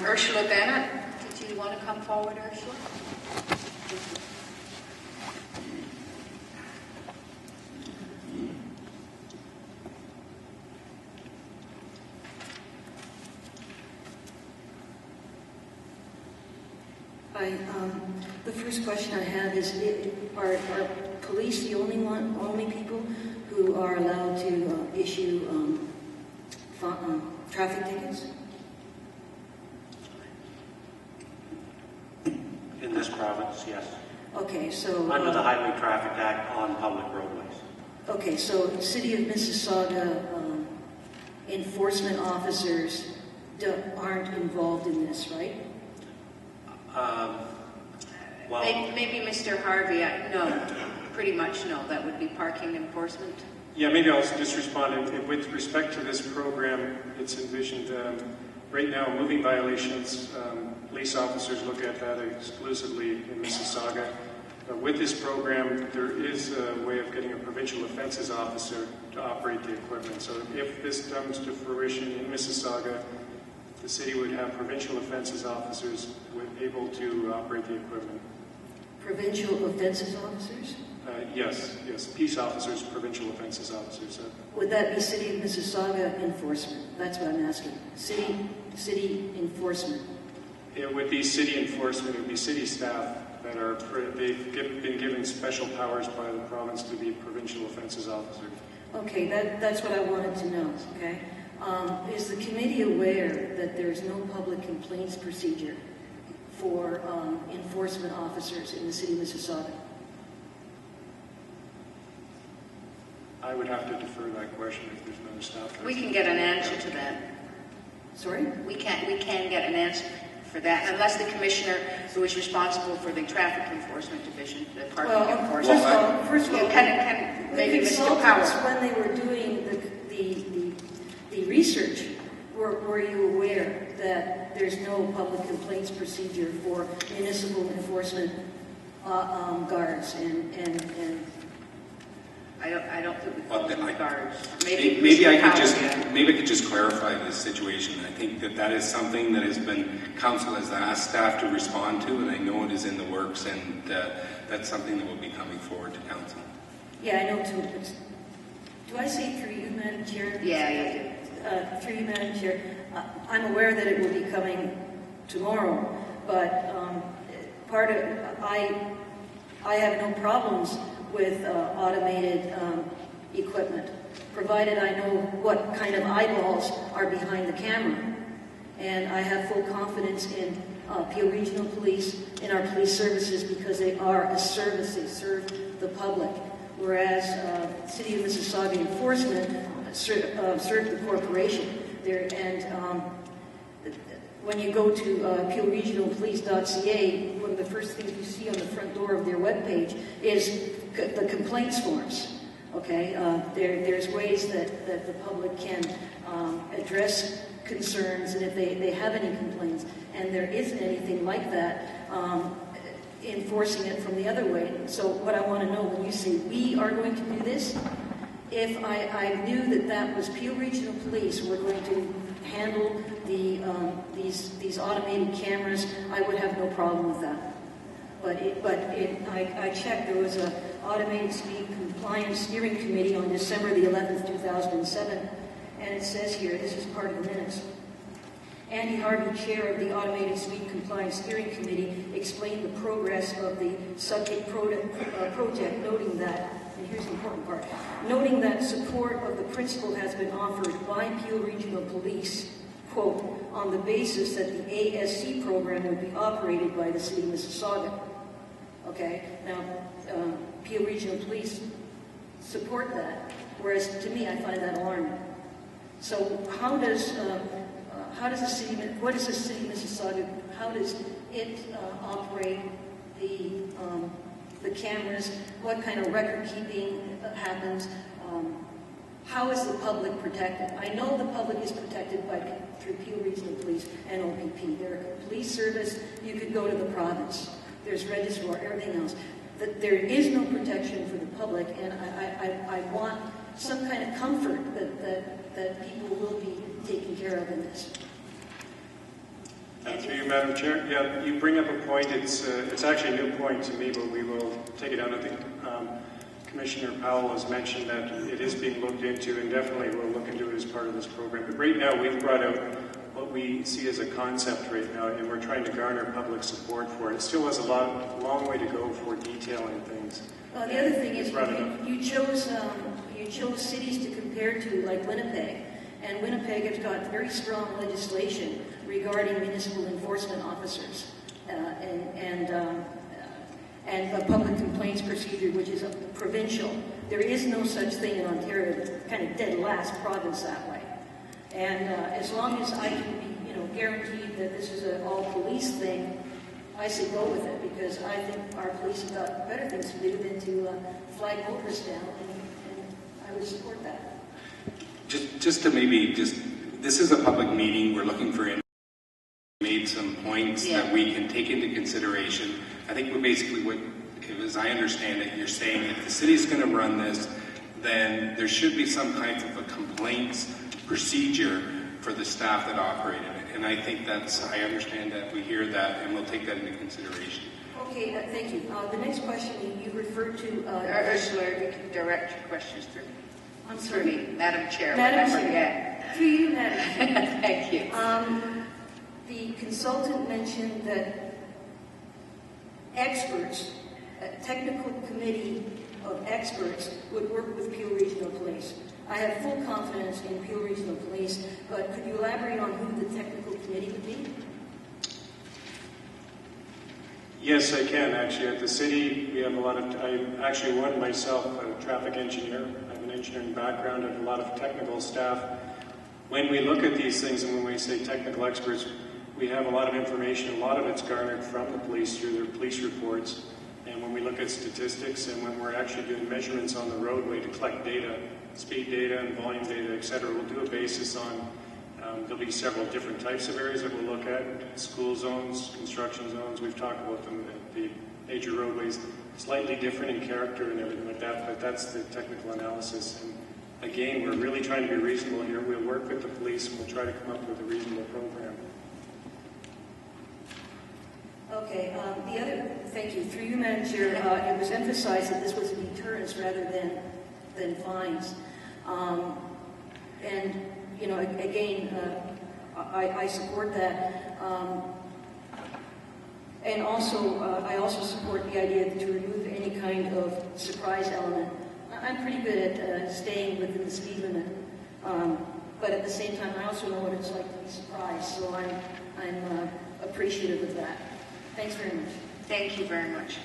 Ursula Bennett, did you want to come forward, Ursula? The first question I have is, are police the only people who are allowed to issue traffic tickets? In this province, yes. Okay, so... Under the Highway Traffic Act on public roadways. Okay, so City of Mississauga enforcement officers aren't involved in this, right? Well, maybe Mr. Harvey, no, pretty much no, that would be parking enforcement. Yeah, maybe I'll just respond. With respect to this program, it's envisioned right now moving violations, police officers look at that exclusively in Mississauga. With this program, there is a way of getting a provincial offences officer to operate the equipment. So if this comes to fruition in Mississauga, the city would have provincial offences officers able to operate the equipment. Provincial offences officers? Yes, peace officers, provincial offences officers. Would that be City of Mississauga enforcement? That's what I'm asking. City enforcement. It would be city enforcement. It would be city staff that are, they've been given special powers by the province to be provincial offences officers. Okay, that's what I wanted to know, okay? Is the committee aware that there's no public complaints procedure for enforcement officers in the City of Mississauga? I would have to defer that question if there's no staff. We can get an answer to that. Sorry? We can get an answer for that, unless the commissioner who is responsible for the traffic enforcement division, the parking enforcement. First of all, maybe the Mr. Power. consultants, when they were doing the research, were you aware that there's no public complaints procedure for municipal enforcement guards and I don't think we call them guards. Maybe I could just clarify this situation. I think that is something that has been, council has asked staff to respond to, and I know it is in the works, and that's something that will be coming forward to council. Yeah, I know too. Do I say through you, Madam Chair? Yeah, you do. Through you, Madam Chair. I'm aware that it will be coming tomorrow, but I have no problems with automated equipment, provided I know what kind of eyeballs are behind the camera. And I have full confidence in Peel Regional Police, in our police services, because they are a service, they serve the public. Whereas City of Mississauga enforcement serve the corporation. When you go to peelregionalpolice.ca, one of the first things you see on the front door of their webpage is the complaints forms. Okay, there's ways that the public can address concerns, and if they have any complaints, and there isn't anything like that, enforcing it from the other way. So what I want to know, when you say we are going to do this, if I knew that was Peel Regional Police, we're going to handle these automated cameras, I would have no problem with that. But I checked, there was an Automated Speed Compliance Steering Committee on December the 11th, 2007, and it says here, this is part of the minutes, Andy Harvey, chair of the Automated Speed Compliance Steering Committee, explained the progress of the subject project, noting that, and here's the important part, noting that support of the principle has been offered by Peel Regional Police, quote, on the basis that the ASC program will be operated by the City of Mississauga. Okay, now, Peel Regional Police support that, whereas to me, I find that alarming. So how does the city, what is the City of Mississauga, how does it operate the cameras? What kind of record keeping happens? How is the public protected? I know the public is protected through Peel Regional Police and OPP. They're a police service. You could go to the province. There's registrar, everything else. There is no protection for the public, and I want some kind of comfort that people will be taken care of in this. Through you, Madam Chair. Yeah, you bring up a point. It's actually a new point to me, but we will take it on. I think Commissioner Powell has mentioned that it is being looked into, and definitely we'll look into it as part of this program. But right now, we've brought out what we see as a concept right now, and we're trying to garner public support for it. It still has a long way to go for detailing things. The other thing is you chose cities to compare to, like Winnipeg, and Winnipeg has got very strong legislation regarding municipal enforcement officers and a public complaints procedure, which is a provincial. There is no such thing in Ontario. It's kind of dead last province that way. And as long as I can be, guaranteed that this is an all-police thing, I say go with it, because I think our police have got better things to do than to flag motors down, and I would support that. Just to this is a public meeting. We're looking for made some points that we can take into consideration. I think as I understand it, you're saying if the city's going to run this, then there should be some kind of a complaints procedure for the staff that operate in it. And I think I understand that, we hear that, and we'll take that into consideration. Okay, thank you. The next question you referred to... Ursula, you can direct your questions through me. I'm sorry. Through me, Madam Chair. Madam Chair. Yeah. Through you, Madam Chair. Thank you. The consultant mentioned that experts, a technical committee of experts, would work with Peel Regional Police. I have full confidence in Peel Regional Police, but could you elaborate on who the technical committee would be? Yes, I can. Actually, at the city, we have a lot of... I'm actually one myself, a traffic engineer. I have an engineering background. I have a lot of technical staff. When we look at these things, and when we say technical experts, we have a lot of information. A lot of it's garnered from the police through their police reports. And when we look at statistics, and when we're actually doing measurements on the roadway to collect data, speed data and volume data, et cetera, we'll do a basis on... there'll be several different types of areas that we'll look at. School zones, construction zones, we've talked about them, the major roadways, slightly different in character and everything like that, but that's the technical analysis. And again, we're really trying to be reasonable here. We'll work with the police and we'll try to come up with a reasonable program. Okay, thank you. Through you, Madam Chair, it was emphasized that this was a deterrence rather than fines. And again, I support that. And also, I also support the idea to remove any kind of surprise element. I'm pretty good at staying within the speed limit, but at the same time, I also know what it's like to be surprised. So I'm appreciative of that. Thanks very much. Thank you very much.